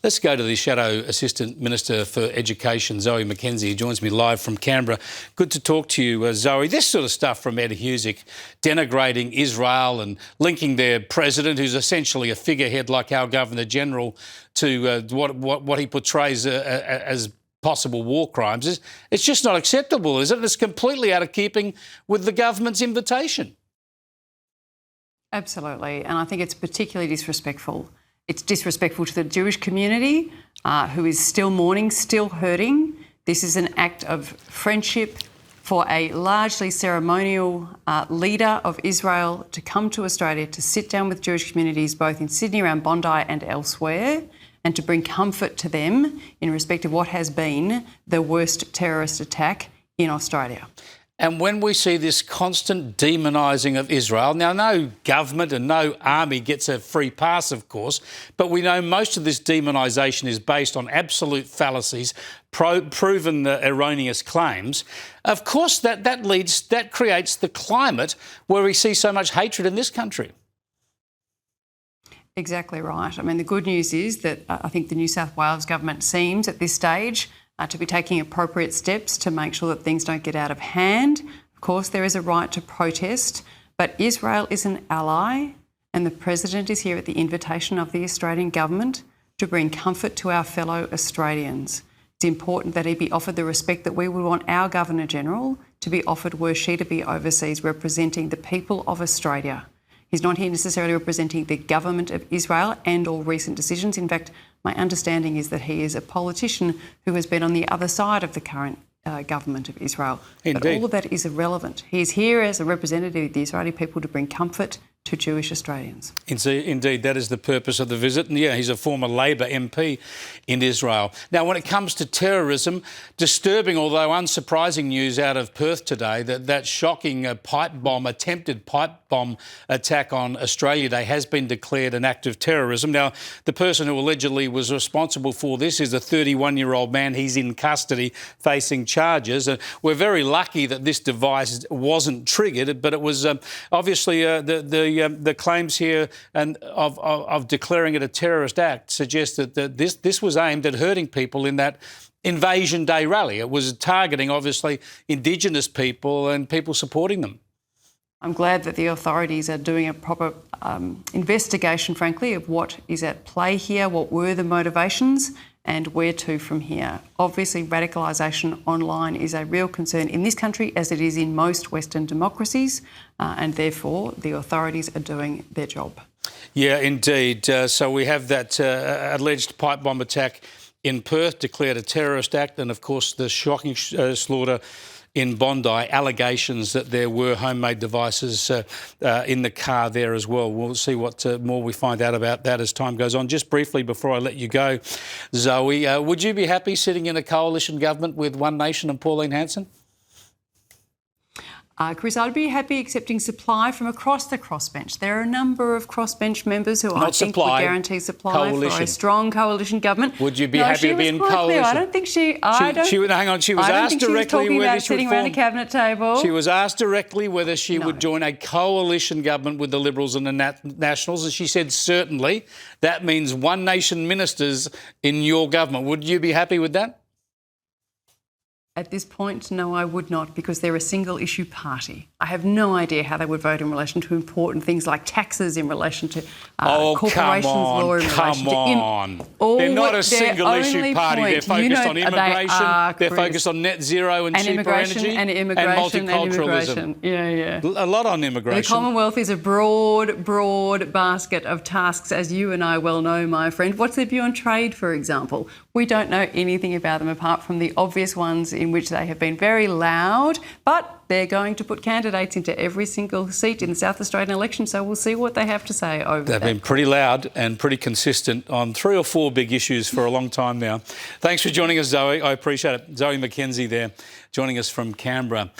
Let's go to the Shadow Assistant Minister for Education, Zoe McKenzie, who joins me live from Canberra. Good to talk to you, Zoe. This sort of stuff from Ed Husic, denigrating Israel and linking their president, who's essentially a figurehead like our Governor-General, to what he portrays as possible war crimes. It's just not acceptable, is it? It's completely out of keeping with the government's invitation. Absolutely, and I think it's particularly disrespectful. It's disrespectful to the Jewish community who is still mourning, still hurting. This is an act of friendship for a largely ceremonial leader of Israel to come to Australia to sit down with Jewish communities both in Sydney, around Bondi and elsewhere, and to bring comfort to them in respect of what has been the worst terrorist attack in Australia. And when we see this constant demonising of Israel, now no government and no army gets a free pass, of course, but we know most of this demonisation is based on absolute fallacies, proven erroneous claims. Of course, that creates the climate where we see so much hatred in this country. Exactly right. I mean, the good news is that I think the New South Wales government seems at this stage to be taking appropriate steps to make sure that things don't get out of hand. Of course, there is a right to protest, but Israel is an ally and the President is here at the invitation of the Australian government to bring comfort to our fellow Australians. It's important that he be offered the respect that we would want our Governor-General to be offered were she to be overseas representing the people of Australia. He's not here necessarily representing the government of Israel and all recent decisions. In fact, my understanding is that he is a politician who has been on the other side of the current government of Israel. Indeed. But all of that is irrelevant. He is here as a representative of the Israeli people to bring comfort to Jewish Australians. Indeed, that is the purpose of the visit. And yeah, he's a former Labor MP in Israel. Now, when it comes to terrorism, disturbing, although unsurprising news out of Perth today, that shocking attempted pipe bomb attack on Australia Day has been declared an act of terrorism. Now, the person who allegedly was responsible for this is a 31-year-old man. He's in custody facing charges. And we're very lucky that this device wasn't triggered, but it was obviously the claims here and of declaring it a terrorist act suggest that this was aimed at hurting people in that Invasion Day rally. It was targeting, obviously, Indigenous people and people supporting them. I'm glad that the authorities are doing a proper investigation, frankly, of what is at play here, what were the motivations and where to from here. Obviously, radicalisation online is a real concern in this country, as it is in most Western democracies, and therefore the authorities are doing their job. Yeah, indeed. So we have that alleged pipe bomb attack in Perth, declared a terrorist act, and of course the shocking slaughter in Bondi, allegations that there were homemade devices in the car there as well. We'll see what more we find out about that as time goes on. Just briefly before I let you go, Zoe, would you be happy sitting in a coalition government with One Nation and Pauline Hanson? Chris, I'd be happy accepting supply from across the crossbench. There are a number of crossbench members who I think would guarantee supply for a strong coalition government. Would you be happy to be in coalition? I don't think she... hang on, she was asked directly whether she would sitting around a cabinet table. She was asked directly whether she would join a coalition government with the Liberals and the Nationals, and she said certainly. That means One Nation ministers in your government. Would you be happy with that? At this point, no, I would not, because they're a single-issue party. I have no idea how they would vote in relation to important things like taxes, in relation to corporations law, in relation to... They're not a single-issue party. They're focused on immigration, they're focused on net zero and cheaper energy and multiculturalism. Yeah. A lot on immigration. The Commonwealth is a broad basket of tasks, as you and I well know, my friend. What's their view on trade, for example? We don't know anything about them apart from the obvious ones in which they have been very loud, but they're going to put candidates into every single seat in the South Australian election, so we'll see what they have to say over that. They've been pretty loud and pretty consistent on 3 or 4 big issues for a long time now. Thanks for joining us, Zoe. I appreciate it. Zoe McKenzie there, joining us from Canberra.